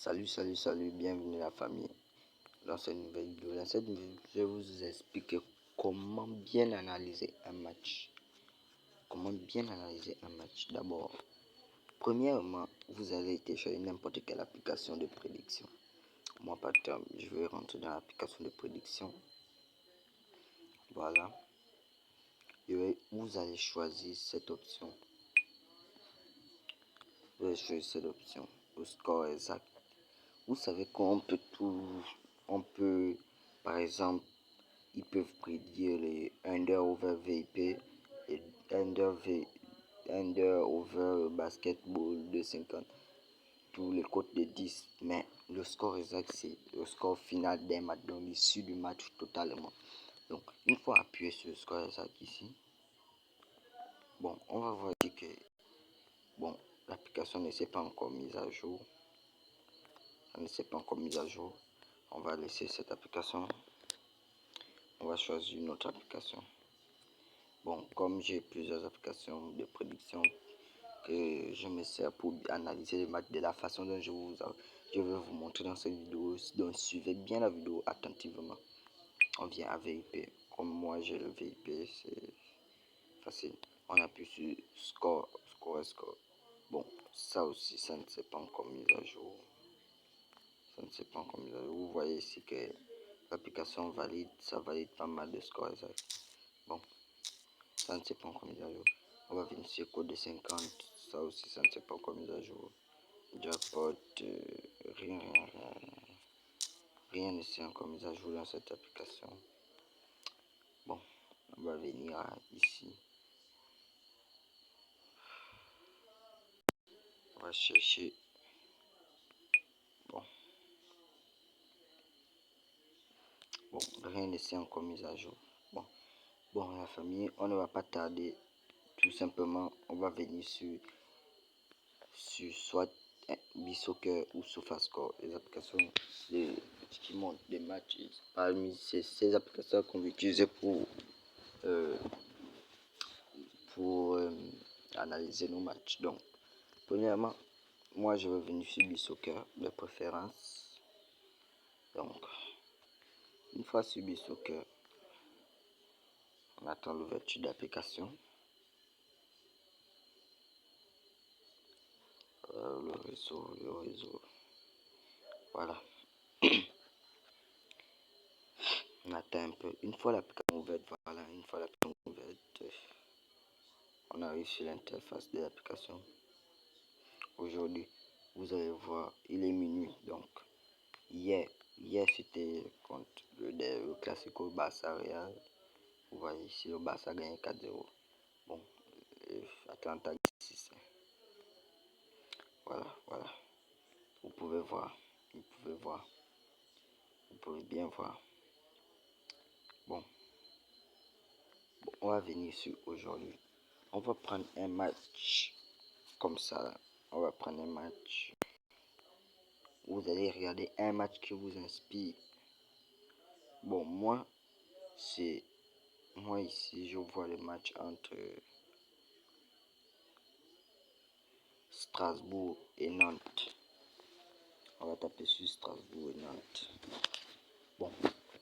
Salut, bienvenue la famille dans cette nouvelle vidéo. Dans cette vidéo, je vais vous expliquer comment bien analyser un match. D'abord, premièrement, vous allez télécharger n'importe quelle application de prédiction. Moi, par exemple, je vais rentrer dans l'application de prédiction. Voilà. Et vous allez choisir cette option. Le score exact. Vous savez qu'on peut par exemple, ils peuvent prédire les under over VIP et under over basketball de 50 pour les cotes de 10, mais le score exact c'est le score final d'un match, donc l'issue du match totalement. Donc une fois appuyé sur le score exact ici, bon, on va voir que bon, l'application ne s'est pas encore mise à jour. On va laisser cette application. On va choisir une autre application. Bon, comme j'ai plusieurs applications de prédiction que je me sers pour analyser les matchs de la façon dont je vais vous montrer dans cette vidéo, donc suivez bien la vidéo attentivement. On vient à VIP. Comme moi j'ai le VIP, c'est facile. On appuie sur score. Bon, ça aussi, ça ne s'est pas encore mis à jour. Vous voyez ici que l'application valide, ça valide pas mal de scores exact. Bon, ça ne s'est pas encore mis à jour. On va venir sur code de 50, ça aussi, ça ne s'est pas encore mis à jour. Jackpot, rien ne s'est encore mis à jour dans cette application. Bon, on va venir ici. On va chercher. Bon, rien ne s'est encore mis à jour. Bon, la famille, on ne va pas tarder. Tout simplement, on va venir sur soit BeSoccer ou SofaScore, les applications qui montrent des matchs. Parmi ces applications qu'on va utiliser pour analyser nos matchs. Donc, premièrement, moi je vais venir sur BeSoccer de préférence. Donc, une fois sur BeSoccer, on attend l'ouverture d'application. Le réseau. Voilà. On attend un peu. Une fois l'application ouverte, on arrive sur l'interface de l'application. Aujourd'hui, vous allez voir, il est minuit. Donc, hier c'était contre le Classico Barça Real. Vous voyez ici, le Barça a gagné 4-0. Bon, Atlanta 6. Voilà. Vous pouvez bien voir. Bon, on va venir sur aujourd'hui. On va prendre un match comme ça. Vous allez regarder un match qui vous inspire. Bon, moi ici, je vois le match entre Strasbourg et Nantes. On va taper sur Strasbourg et Nantes. Bon,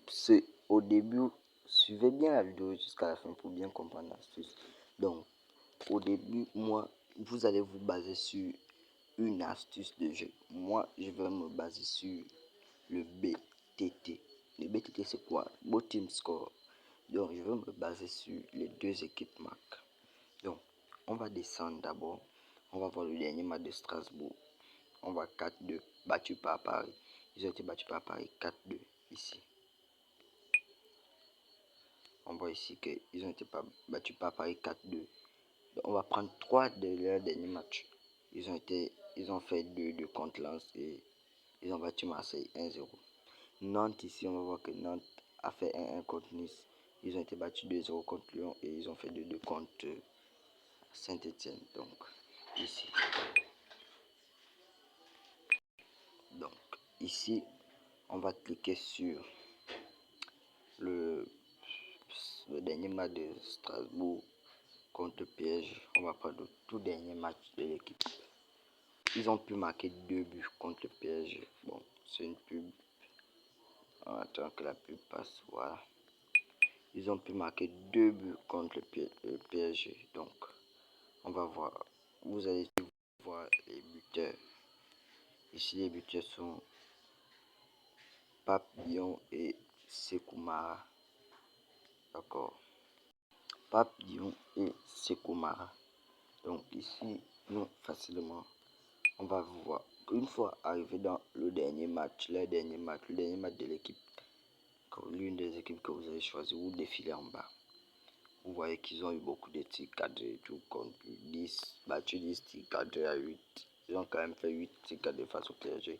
c'est au début, suivez bien la vidéo jusqu'à la fin pour bien comprendre l'astuce. Donc, au début, vous allez vous baser sur une astuce de jeu. Moi, je vais me baser sur le BTT. Le BTT, c'est quoi? Both Team Score. Donc, je vais me baser sur les deux équipes marques. Donc, on va descendre d'abord. On va voir le dernier match de Strasbourg. On va 4-2, battu par Paris. Ils ont été battus par Paris 4-2 ici. On voit ici qu'ils ont été battus par Paris 4-2. On va prendre 3 de leurs derniers matchs. Ils ont fait 2-2 contre Lens et ils ont battu Marseille 1-0. Nantes ici, on va voir que Nantes a fait 1-1 contre Nice. Ils ont été battus 2-0 contre Lyon et ils ont fait 2-2 contre Saint-Etienne. Donc ici, on va cliquer sur le dernier match de Strasbourg contre PSG. On va prendre le tout dernier match de l'équipe. ils ont pu marquer 2 buts contre le PSG. Bon, c'est une pub. On attend que la pub passe. Voilà. Ils ont pu marquer 2 buts contre le PSG. Donc, on va voir. Vous allez voir les buteurs. Ici, les buteurs sont Pape Dion et Sékou Mara. D'accord. Pape Dion et Sékou Mara. Donc ici, nous, facilement, on va voir. Une fois arrivé dans le dernier match de l'équipe, l'une des équipes que vous avez choisi, vous défilez en bas. Vous voyez qu'ils ont eu beaucoup de tirs cadrés, tout compte 10, battu 10 tirs cadrés à 8. Ils ont quand même fait 8 tirs cadrés face au PSG.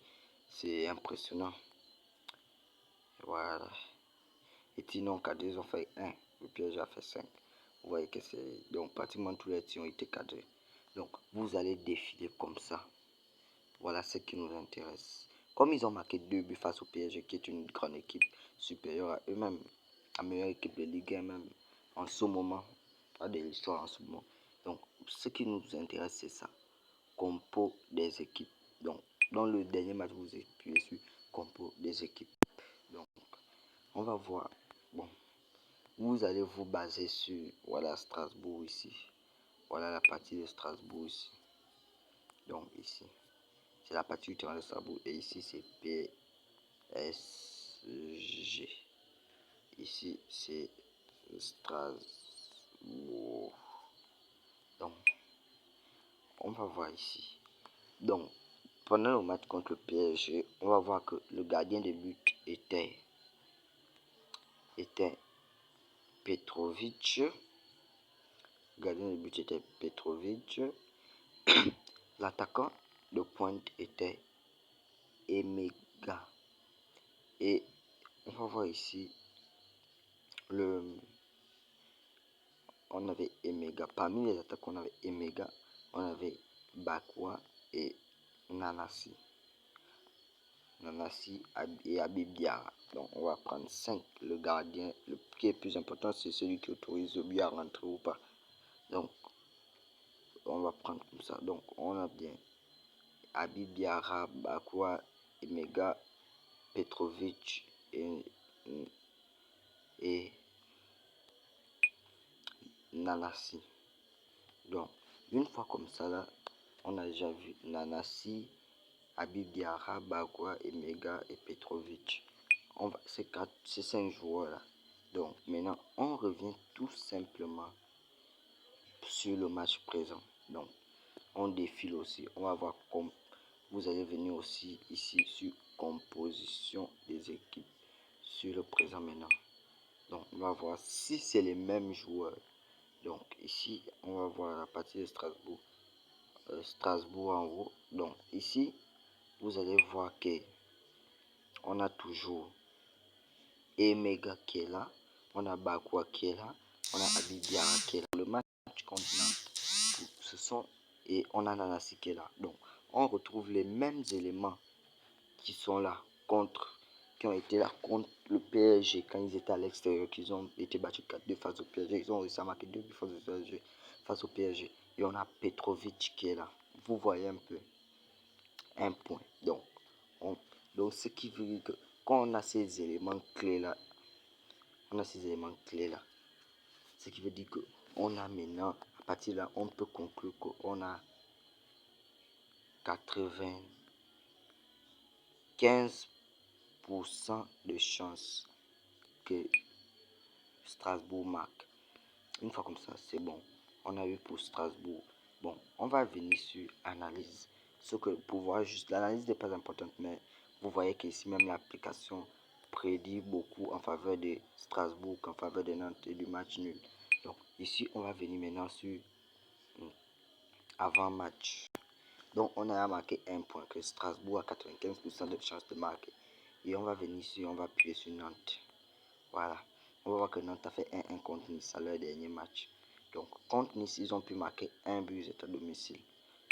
C'est impressionnant. Voilà. Et sinon, cadrés, ils ont fait 1. Le PSG a fait 5. Vous voyez que c'est... Donc, pratiquement tous les tirs ont été cadrés. Donc, vous allez défiler comme ça. Voilà ce qui nous intéresse. Comme ils ont marqué 2 buts face au PSG, qui est une grande équipe supérieure à eux-mêmes, la meilleure équipe de Ligue 1 même, en ce moment, pas de l'histoire en ce moment. Donc, ce qui nous intéresse, c'est ça. Compo des équipes. Donc, dans le dernier match, vous appuyez sur compo des équipes. Donc, on va voir. Bon, vous allez vous baser sur, voilà, Strasbourg ici. Voilà la partie de Strasbourg ici. Donc, ici, c'est la partie du terrain de Strasbourg. Et ici, c'est PSG. Ici, c'est Strasbourg. Donc, on va voir ici. Donc, pendant le match contre le PSG, on va voir que le gardien de but était Petrovic. Le gardien de but était Petrovic. L'attaquant de pointe était Emega. Et on va voir ici on avait Emega. Parmi les attaquants, on avait Emega, on avait Bakwa et Nanasi. Nanasi et Habib Diarra. Donc on va prendre 5. Le gardien, le qui est plus important, c'est celui qui autorise le but à rentrer ou pas. Donc on va prendre comme ça. Donc on a bien Habib Diarra, Bakwa, Emega, Petrovic et Nanasi. Donc une fois comme ça là, on a déjà vu Nanasi, Habib Diarra, Bakwa, Emega et Petrovic. C'est 5 joueurs là. Donc maintenant on revient tout simplement sur le match présent. Donc on défile aussi. On va voir comme vous allez venir aussi ici sur composition des équipes sur le présent maintenant. Donc on va voir si c'est les mêmes joueurs. Donc ici on va voir la partie de Strasbourg. Strasbourg en haut. Donc ici vous allez voir que on a toujours Emega qui est là, on a Bakwa qui est là, on a Habib Diarra qui est là. Le match contre Nantes, ce sont et on a Nanasi qui est là. Donc on retrouve les mêmes éléments qui sont là qui ont été là contre le PSG quand ils étaient à l'extérieur, qu'ils ont été battus 4-2 face au PSG. Ils ont réussi à marquer 2 buts face au PSG. Et on a Petrovic qui est là. Vous voyez un peu un point. Donc ce qui veut dire que quand on a ces éléments clés là, ce qui veut dire que on a maintenant, à partir de là, on peut conclure qu'on a 95% de chances que Strasbourg marque. Une fois comme ça, c'est bon. On a eu pour Strasbourg. Bon, on va venir sur analyse. Ce que pour voir juste, l'analyse n'est pas importante, mais vous voyez qu'ici même l'application prédit beaucoup en faveur de Strasbourg qu'en faveur de Nantes et du match nul. Donc ici, on va venir maintenant sur avant-match. Donc on a marqué un point que Strasbourg a 95% de chances de marquer. Et on va venir ici, on va appuyer sur Nantes. Voilà. On va voir que Nantes a fait 1-1 contre Nice à leur dernier match. Donc contre Nice, ils ont pu marquer un but à domicile.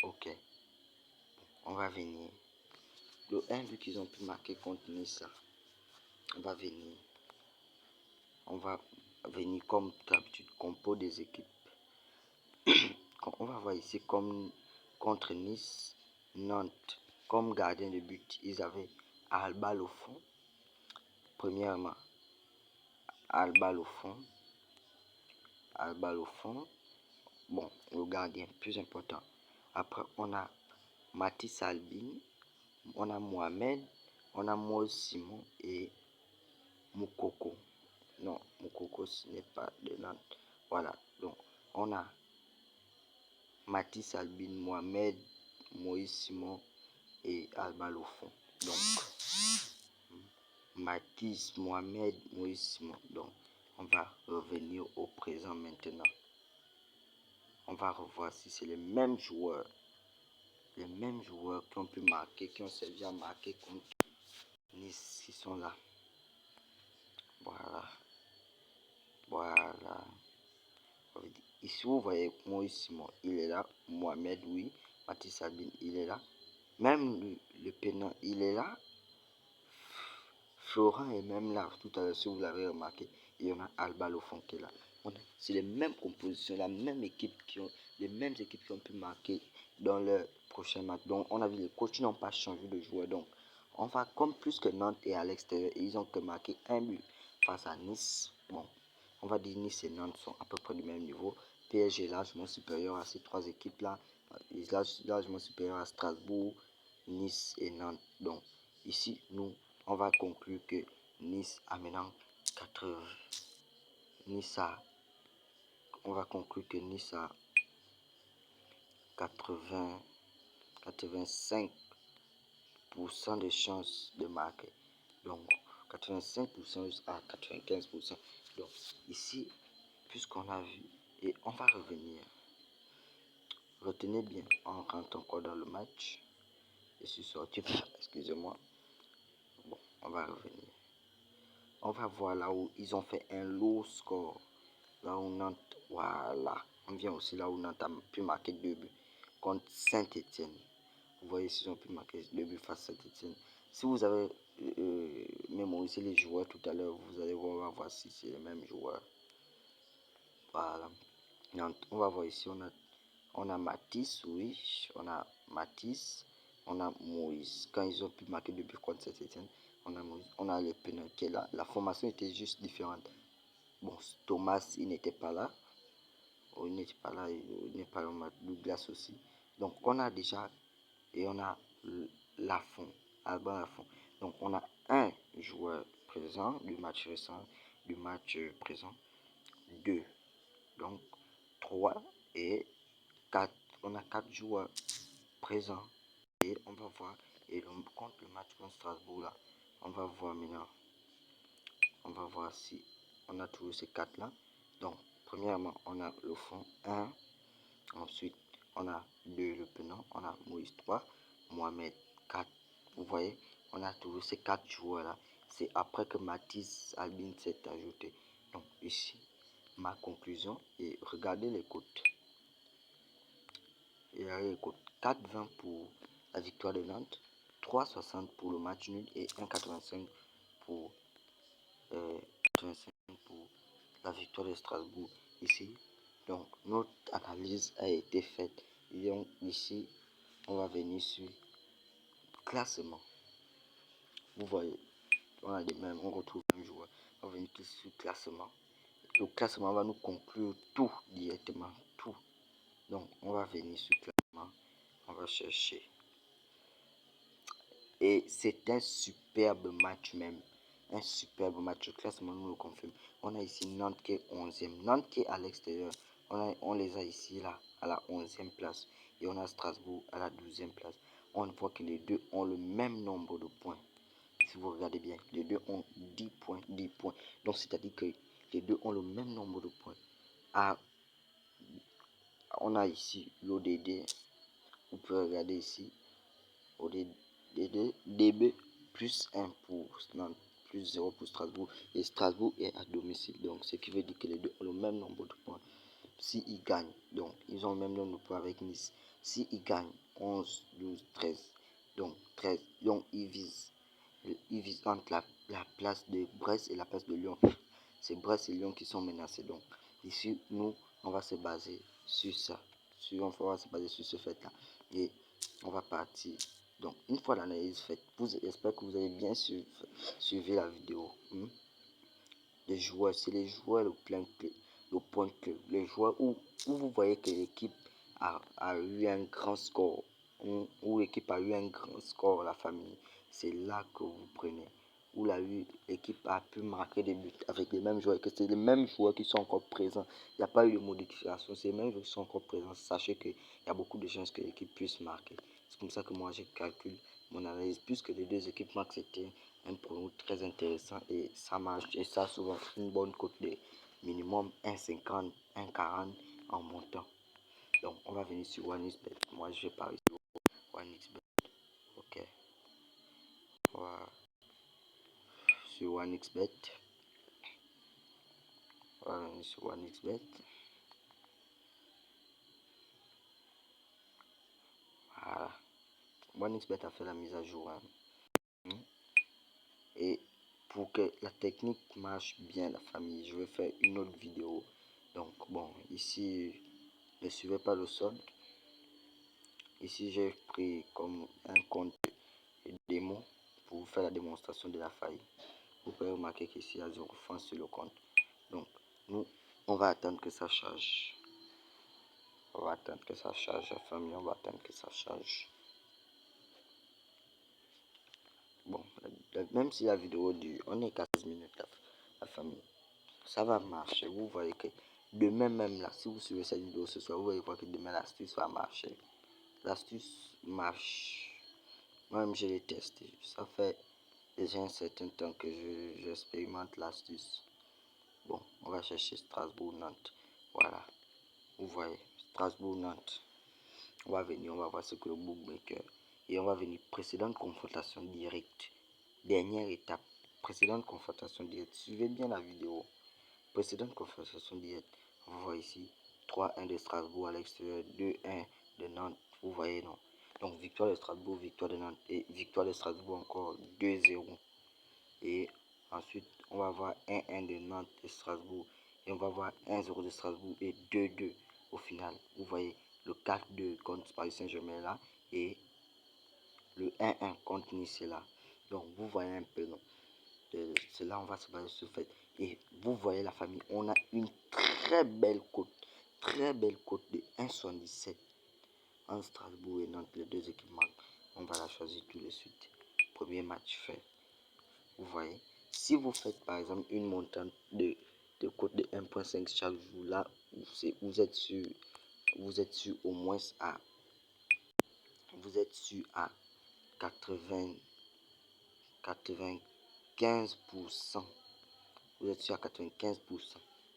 Ok. On va venir. Le 1 but qu'ils ont pu marquer contre Nice, on va venir. On va venir comme d'habitude, compo des équipes. On va voir ici comme contre Nice. Nantes, comme gardien de but, ils avaient Alba Lofon. Premièrement, Alba Lofon. Bon, le gardien, plus important. Après, on a Mathis Albin, on a Mohamed, on a Moïse Simon et Moukoko. Non, Moukoko, ce n'est pas de Nantes. Voilà, donc on a Mathis Albin, Mohamed, Moïse Simon et Alba Lofon. Donc, Mathis, Mohamed, Moïse Simon. Donc, on va revenir au présent maintenant. On va revoir si c'est les mêmes joueurs. Les mêmes joueurs qui ont pu marquer, qui ont servi à marquer contre Nice, qui sont là. Voilà. Ici, vous voyez Moïse Simon, il est là. Mohamed, oui. Mathis Sabine, il est là. Même le pénal, il est là. Florent est même là. Tout à l'heure, si vous l'avez remarqué, il y en a Alba Lofon qui est là. C'est les mêmes compositions, la même équipe les mêmes équipes qui ont pu marquer dans le prochain match. Donc, on a vu les coachs n'ont pas changé de joueur. Donc, on va comme plus que Nantes et à l'extérieur. Ils ont que marqué un but face à Nice. Bon, on va dire Nice et Nantes sont à peu près du même niveau. PSG est largement supérieur à ces trois équipes-là. Largement supérieur à Strasbourg, Nice et Nantes. Donc, ici, nous, on va conclure que Nice a maintenant 80. On va conclure que Nice a 85% de chances de marquer. Donc, 85% à 95%. Donc, ici, puisqu'on a vu, et on va revenir. Retenez bien, on rentre encore dans le match. Je suis sorti, excusez-moi. Bon, on va revenir. On va voir là où ils ont fait un lourd score. Là où Nantes, voilà. On vient aussi là où Nantes a pu marquer 2 buts contre Saint-Etienne. Vous voyez s'ils ont pu marquer 2 buts face à Saint-Etienne. Si vous avez mémorisé les joueurs tout à l'heure, vous allez voir si c'est les mêmes joueurs. Voilà. Nantes, on va voir ici, on a Mathis, oui. On a Mathis. On a Moïse. Quand ils ont pu marquer 2 buts contre Saint-Etienne, on a Moïse. On a le pénal qui est là. La formation était juste différente. Bon, Thomas, il n'était pas là. Il n'était pas là. Il n'est pas là. Douglas aussi. Donc, on a déjà. Et on a Lafont. Alban Lafont. Donc, on a un joueur présent du match récent. Du match présent. 2. Donc, 3 et 4. On a 4 joueurs présents. Et on va voir. Et contre le match contre Strasbourg, là, on va voir maintenant. On va voir si on a trouvé ces 4 là. Donc, premièrement, on a le fond 1. Ensuite, on a 2 le penant. On a Moïse 3. Mohamed 4. Vous voyez, on a trouvé ces 4 joueurs là. C'est après que Mathis Albin s'est ajouté. Donc, ici, ma conclusion. Et regardez les cotes. Et les cotes 4,20 pour la victoire de Nantes. 3,60 pour le match nul et 1,85 pour, 85 pour la victoire de Strasbourg ici. Donc, notre analyse a été faite. Et donc, ici, on va venir sur classement. Vous voyez, on a les mêmes, on retrouve les mêmes joueurs. On va venir sur classement. Le classement va nous conclure tout directement, tout. Donc, on va venir sur classement. On va chercher. Et c'est un superbe match même. Un superbe match. Le classement nous le confirme. On a ici Nantes qui est 11e. Nantes qui est à l'extérieur. On les a ici là à la 11e place. Et on a Strasbourg à la 12e place. On voit que les deux ont le même nombre de points. Si vous regardez bien, les deux ont 10 points, 10 points. Donc c'est-à-dire que les deux ont le même nombre de points. On a ici l'ODD. Vous pouvez regarder ici. DB plus 1 pour Nantes, plus 0 pour Strasbourg. Et Strasbourg est à domicile. Donc, ce qui veut dire que les deux ont le même nombre de points. S'ils gagnent, donc, ils ont le même nombre de points avec Nice. S'ils gagnent 11, 12, 13, donc 13, donc ils visent entre la place de Brest et la place de Lyon. C'est Brest et Lyon qui sont menacés. Donc, ici, nous, on va se baser sur ça. On va se baser sur ce fait-là. Et on va partir. Donc, une fois l'analyse faite, j'espère que vous avez bien suivi la vidéo. Les joueurs, c'est les joueurs le point clé. Les joueurs où vous voyez que l'équipe a eu un grand score, où l'équipe a eu un grand score, la famille. C'est là que vous prenez. Où l'équipe a pu marquer des buts avec les mêmes joueurs, que c'est les mêmes joueurs qui sont encore présents. Il n'y a pas eu de modification, c'est les mêmes joueurs qui sont encore présents. Sachez qu'il y a beaucoup de chances que l'équipe puisse marquer. C'est comme ça que moi je calcule mon analyse. Puisque les deux équipes marquent, c'était un prono très intéressant et ça marche. Et ça, souvent, une bonne cote de minimum 1,50, 1,40 en montant. Donc, on va venir sur OneXBet. Moi, je vais parler sur OneXBet. Ok. Voilà. Sur OneXBet. Voilà, sur OneXBet. Voilà. OneXBet a fait la mise à jour. Et pour que la technique marche bien, la famille, je vais faire une autre vidéo. Donc, bon, ici, ne suivez pas le solde. Ici, j'ai pris comme un compte démo pour vous faire la démonstration de la faille. Vous pouvez remarquer qu'ici, il y a 0 francs sur le compte. Donc, nous, on va attendre que ça charge. On va attendre que ça charge, la famille. On va attendre que ça charge. Bon, même si la vidéo dure, on est 15 minutes, la famille. Ça va marcher. Vous voyez que demain même là, si vous suivez cette vidéo ce soir, vous voyez quoi que demain l'astuce va marcher. L'astuce marche. Moi-même, je l'ai testé. Ça fait déjà un certain temps que j'expérimente l'astuce. Bon, on va chercher Strasbourg-Nantes. Voilà. Vous voyez, Strasbourg-Nantes. On va venir, on va voir ce que le bookmaker. Et on va venir précédente confrontation directe. Dernière étape. Précédente confrontation directe. Suivez bien la vidéo. Précédente confrontation directe. Vous voyez ici 3-1 de Strasbourg à l'extérieur, 2-1 de Nantes. Vous voyez, non? Donc, victoire de Strasbourg, victoire de Nantes et victoire de Strasbourg encore 2-0. Et ensuite, on va voir 1-1 de Nantes et Strasbourg. Et on va voir 1-0 de Strasbourg et 2-2 au final. Vous voyez le 4-2 contre Paris Saint-Germain là. Et le 1-1 contre Nice là. Donc, vous voyez un peu, non? C'est là on va se baser sur le fait. Et vous voyez la famille, on a une très belle cote de 1,77 en Strasbourg et Nantes, les deux équipes marquent. On va la choisir tout de suite. Premier match fait. Vous voyez, si vous faites par exemple une montante de cote de 1,5 chaque jour, là, vous êtes sûr au moins à 80, 95%. Vous êtes sûr à 95%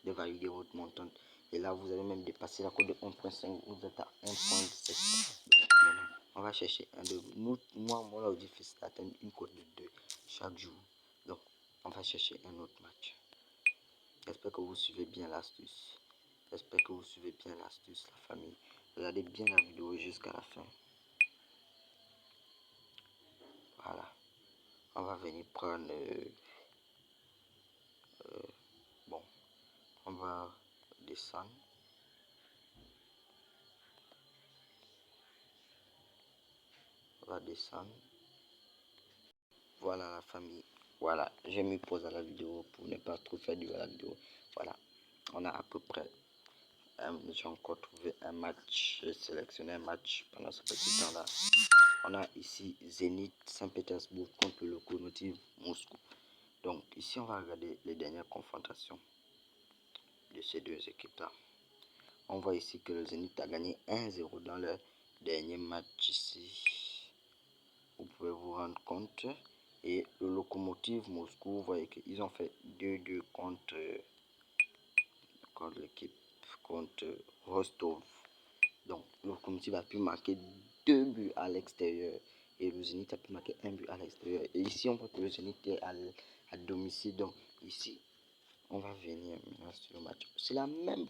de valider votre montant. Et là, vous avez même dépassé la cote de 1,5. Vous êtes à 1,7. Donc, maintenant, on va chercher un de nous. Moi, mon objectif, c'est d'atteindre une cote de 2 chaque jour. Donc, on va chercher un autre match. J'espère que vous suivez bien l'astuce. J'espère que vous suivez bien l'astuce, la famille. Regardez bien la vidéo jusqu'à la fin. Voilà. On va venir prendre... bon, on va descendre. On va descendre. Voilà la famille. Voilà, j'ai mis pause à la vidéo pour ne pas trop faire durer la vidéo. Voilà, on a à peu près... j'ai encore trouvé un match. J'ai sélectionné un match pendant ce petit temps-là. On a ici Zénith Saint-Pétersbourg contre le Lokomotiv Moscou. Donc ici, on va regarder les dernières confrontations de ces deux équipes-là. On voit ici que le Zénith a gagné 1-0 dans leur dernier match ici. Vous pouvez vous rendre compte. Et le Lokomotiv Moscou, vous voyez qu'ils ont fait 2-2 contre l'équipe, contre Rostov. Donc, le Lokomotiv a pu marquer 2 buts à l'extérieur. Et le Zénith a pu marquer 1 but à l'extérieur. Et ici, on voit que le Zénith est à domicile. Donc, ici, on va venir maintenant sur le match. C'est la même,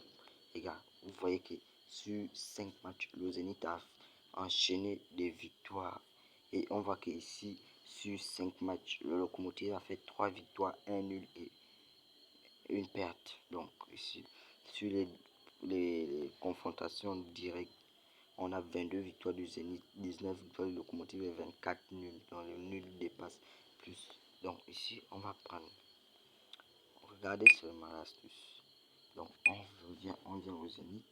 les gars. Vous voyez que sur 5 matchs, le Zénith a enchaîné des victoires. Et on voit qu'ici, sur 5 matchs, le Lokomotiv a fait 3 victoires, 1 nul et une perte. Donc ici, sur les confrontations directes, On a 22 victoires du Zénith, 19 victoires du Lokomotiv et 24 nuls. Donc le nul dépasse plus. Donc ici, on va prendre. Regardez seulement l'astuce. Donc on vient au Zénith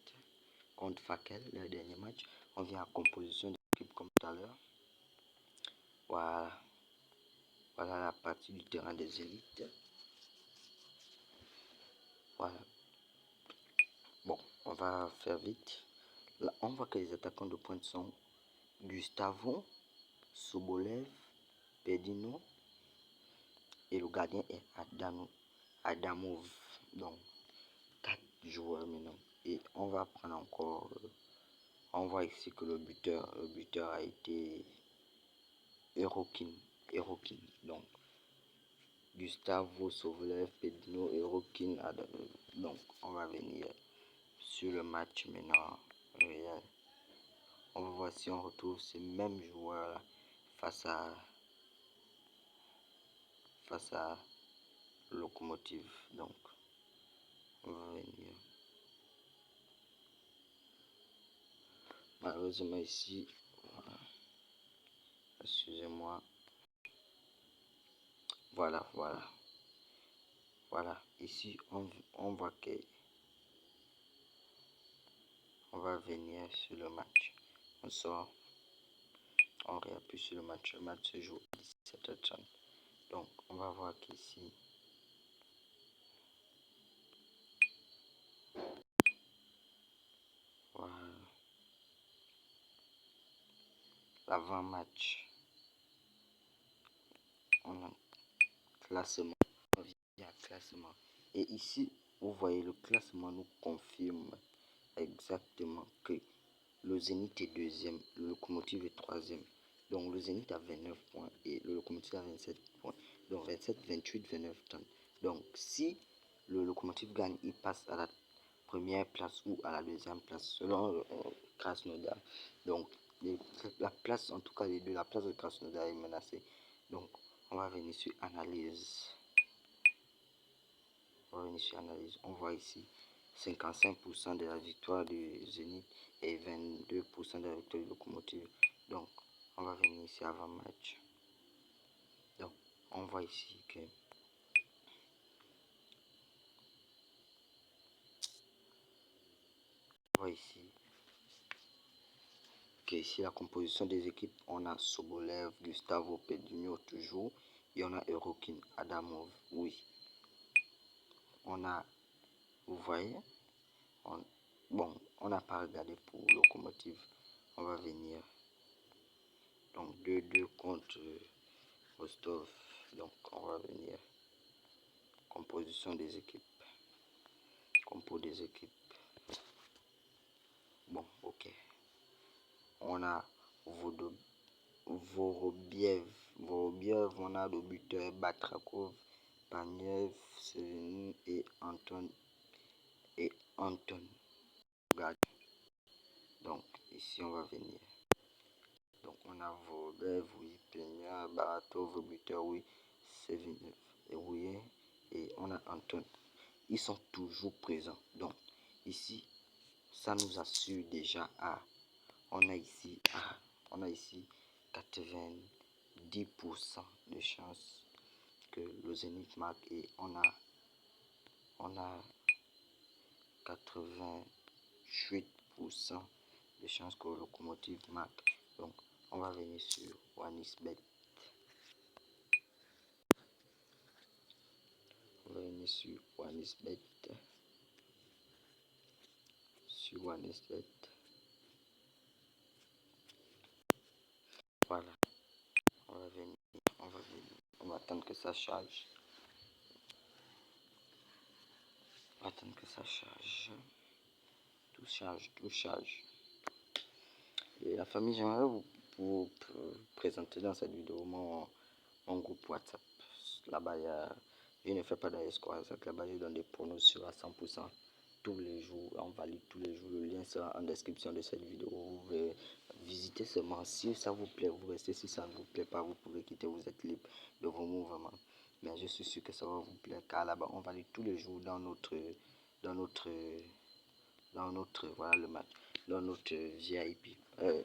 contre Fakel, le dernier match. On vient à composition d'équipe comme tout à l'heure. Voilà. Voilà la partie du terrain des élites. Voilà. Bon, on va faire vite. Là, on voit que les attaquants de pointe sont Gustavo, Sobolev, Pedino et le gardien est Adamov. Donc, 4 joueurs maintenant. Et on va prendre encore. On voit ici que le buteur a été Erokin. Donc, Gustavo, Sobolev, Pedino, Erokin, Adamov. Donc, on va venir sur le match maintenant réel. On va voir si on retrouve ces mêmes joueurs face à Lokomotiv. Donc on va venir. Malheureusement ici, voilà. Excusez-moi. Voilà. Ici on voit que on va venir sur le match. On sort. On réappuie sur le match. Le match se joue à 17h30. Donc on va voir qu'ici. Voilà. L'avant-match. On a classement. On vient à classement. Et ici, vous voyez, le classement nous confirme exactement que le Zénith est deuxième, le Lokomotiv est troisième. Donc le Zénith a 29 points et le Lokomotiv a 27 points. Donc 27, 28, 29 tonnes. Donc si le Lokomotiv gagne, il passe à la première place ou à la deuxième place selon Krasnodar. Donc la place, en tout cas les deux, la place de Krasnodar est menacée. Donc on va venir sur analyse. On voit ici 55% de la victoire du Zénith et 22% de la victoire du Lokomotiv. Donc, on va venir ici avant match. Donc, on voit ici que ici la composition des équipes, on a Sobolev, Gustavo, Pedino toujours, et on a Erokin, Adamov, oui. On a, vous voyez, on n'a pas regardé pour Lokomotiv. On va venir. Donc 2-2 contre Rostov. Donc on va venir. Composition des équipes. Compo des équipes. Bon, ok. On a Vorobiev. On a le buteur Batrakov, Paniev, Sevenin et Anton. Donc ici on va venir. Donc on a Vorobiev, oui, Peña, Baratov, buteur, oui, Sevenin et oui, et on a Anton. Ils sont toujours présents. Donc ici, ça nous assure déjà à, on a ici 90% de chance que le Zénith marque et on a 88% de chance que le Lokomotiv marque. Donc on va venir sur OneXBet. On va venir sur OneXBet. Voilà. On va venir. On va attendre que ça charge. Attendre que ça charge. Tout charge. Et la famille, j'aimerais vous présenter dans cette vidéo mon groupe WhatsApp. Là-bas, je ne fais pas d'escroc. Là-bas, je donne des pronos sur à 100% tous les jours. On valide tous les jours. Le lien sera en description de cette vidéo. Vous pouvez visiter seulement. Si ça vous plaît, vous restez. Si ça ne vous plaît pas, vous pouvez quitter. Vous êtes libre de vos mouvements. Mais je suis sûr que ça va vous plaire. Car là-bas, on valide tous les jours dans notre voilà le match. dans notre VIP.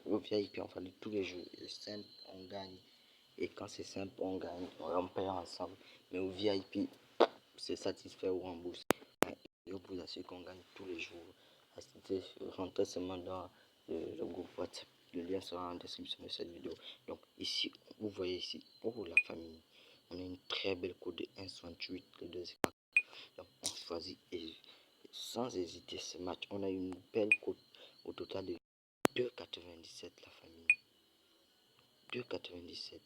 Au VIP, on fait tous les jours. Et simple, on gagne. Et quand c'est simple, on gagne. On perd ensemble. Mais au VIP, c'est satisfait ou rembourse. Je vous assure qu'on gagne tous les jours. Rentrez seulement dans le groupe WhatsApp. Le lien sera en description de cette vidéo. Donc ici, vous voyez ici, pour la famille, on a une très belle code de 1,68, le deuxième. Donc on choisit et sans hésiter ce match. On a une belle cote au total de 2,97 la famille. 2,97.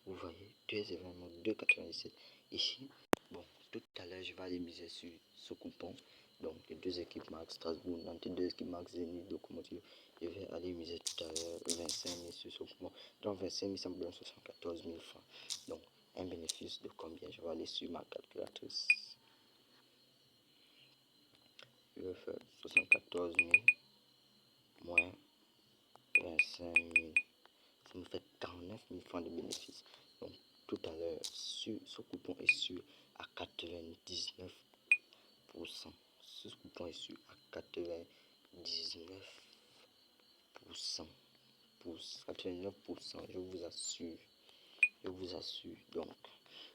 Vous voyez, deux événements, 2,97. Ici, bon, tout à l'heure, je vais aller miser sur ce coupon. Donc, les deux équipes marquent Strasbourg, Nantes, deux équipes marquent Zénith, Locomotive. Je vais aller miser tout à l'heure 25 000 sur ce coupon. Donc, 25 000, ça me donne 74 000 francs. Donc, un bénéfice de combien? Je vais aller sur ma calculatrice. Je vais faire 74 000 moins 25 000. Ça me fait 49 000 francs de bénéfice. Donc, tout à l'heure, ce coupon est sûr à 99%. Ce coupon est sûr à 99%. 89%, je vous assure. Je vous assure. Donc,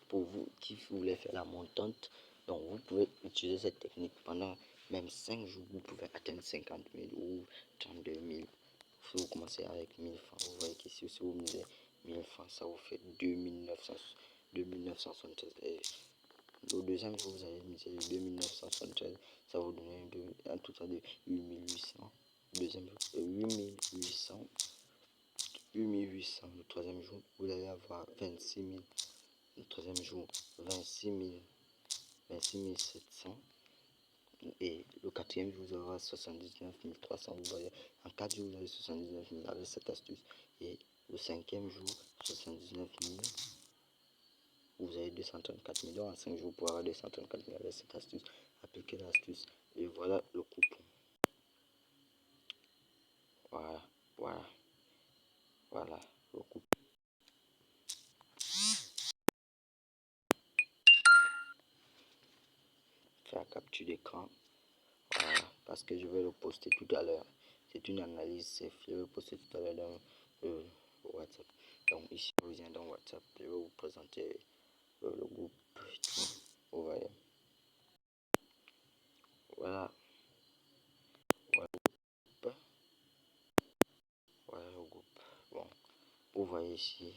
pour vous qui voulez faire la montante, donc vous pouvez utiliser cette technique pendant même 5 jours. Vous pouvez atteindre 50 000 ou 32 000. Si vous commencez avec 1000 francs, vous voyez qu'ici, si vous misez 1000 francs, ça vous fait 2973. Et au deuxième jour, vous allez miser 2973, ça vous donne un total de 8800. Deuxième jour, 8800. 8800. Le troisième jour, vous allez avoir 26 000. Le troisième jour, 26 700. Et le quatrième jour, vous aurez 79 300. Vous voyez, en 4 jours, vous avez 79 000 avec cette astuce. Et le cinquième jour, 79 000. Vous avez 234 000. En 5 jours, pour avoir 234 000 avec cette astuce. Appliquez l'astuce. Et voilà le coupon. Voilà, voilà, voilà le coupon. Faire capture d'écran. Voilà, parce que je vais le poster tout à l'heure. C'est une analyse, c'est fait. Je vais le poster tout à l'heure dans WhatsApp. Donc ici, je reviens dans WhatsApp. Je vais vous présenter le groupe. Vous voyez. Voilà. Voilà le groupe. Voilà le groupe. Bon, vous voyez ici.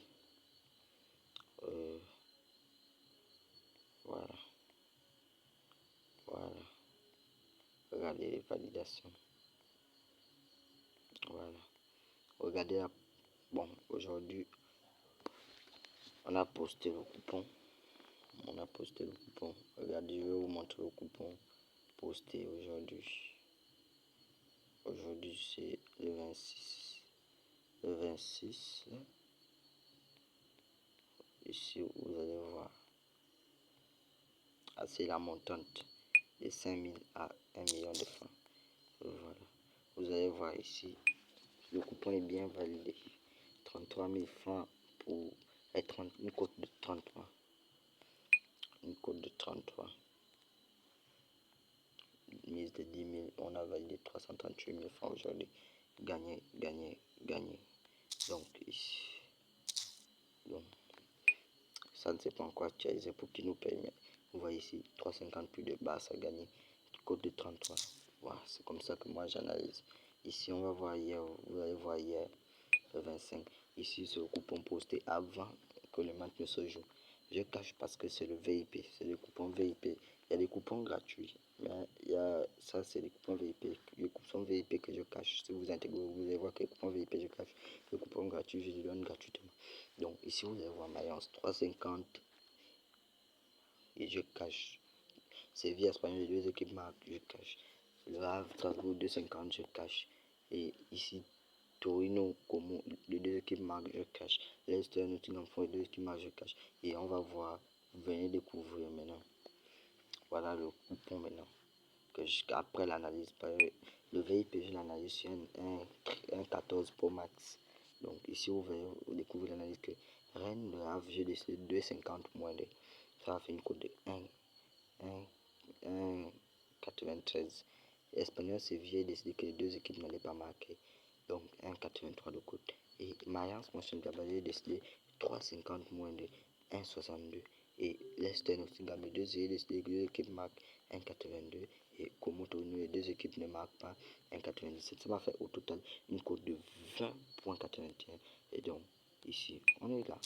Voilà. Voilà. Regardez les validations. Voilà. Regardez. Bon, aujourd'hui, on a posté le coupon. On a posté le coupon. Regardez, je vais vous montrer le coupon posté aujourd'hui. Aujourd'hui, c'est le 26. Le 26. Ici, vous allez voir. Ah, c'est la montante de 5 000 à 1 million de francs. Voilà. Vous allez voir ici. Le coupon est bien validé. 33 000 francs pour être une cote de 33. Une cote de 33. Mise de 10 000. On a validé 338 000 francs aujourd'hui. Gagné, gagné, gagné. Donc ici. Donc, ça ne sait pas encore actualiser pour qui nous paye. Mais vous voyez ici, 3,50 plus de base à gagner. Code de 33. Voilà, c'est comme ça que moi j'analyse. Ici, on va voir hier. Vous allez voir hier, le 25. Ici, c'est le coupon posté avant que le match ne se joue. Je cache parce que c'est le VIP. C'est le coupon VIP. Il y a des coupons gratuits. Mais il y a, ça, c'est les coupons VIP. Les coupons VIP que je cache. Si vous intégrez, vous allez voir que les coupons VIP, je cache. Le coupon gratuit, je le donne gratuitement. Donc, ici, vous allez voir Mayence 3,50. Et je cache. Séville Espagnol, les deux équipes marquent, je cache. Le Havre, Strasbourg 2,50, je cache. Et ici, Torino, Como, les deux équipes marquent, je cache. Leicester, Nottingham Forest, les deux équipes marquent, je cache. Et on va voir, vous venez découvrir maintenant. Voilà le coupon maintenant. Après l'analyse, le VIP, je l'analyse sur un 14 Pro Max. Donc ici, vous découvrez l'analyse que Rennes, le Havre, j'ai décidé 2,50 moins de. Ça a fait une cote de 1,93. Espanyol Séville a décidé que les deux équipes n'allaient pas marquer. Donc 1,83 de cote. Et Mayence Mönchengladbach a décidé 3,50 moins de 1,62. Et Leicester Nottingham, les deux a décidé que les deux équipes marquent 1,82. Et Como Torino, les deux équipes ne marquent pas 1,97. Ça m'a fait au total une cote de 20,81. Et donc ici, on est là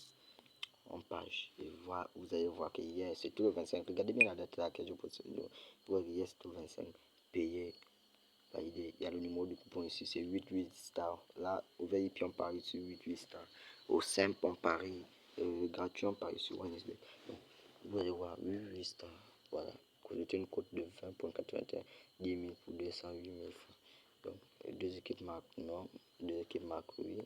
en page et vous allez voir que hier c'était le 25. Regardez bien la date à laquelle je possède. Vous voyez, hier c'était le 25. Payé, validé. Il y a le numéro du coupon ici, c'est 88 stars. Là, au VIP on parie sur 88 stars. Au simple on parie gratuit on parie sur Wednesday. Donc, vous allez voir 88 stars. Voilà. C'était une cote de 20,81. 10 000 pour 208 000 francs. Donc, les deux équipes marquent non, deux équipes marquent oui.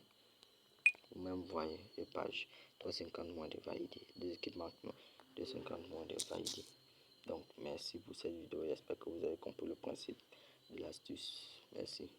Vous-même voyez les pages 3,50 moins de validé. Deux équipes maintenant 2,50 moins de validé. Donc merci pour cette vidéo. J'espère que vous avez compris le principe de l'astuce. Merci.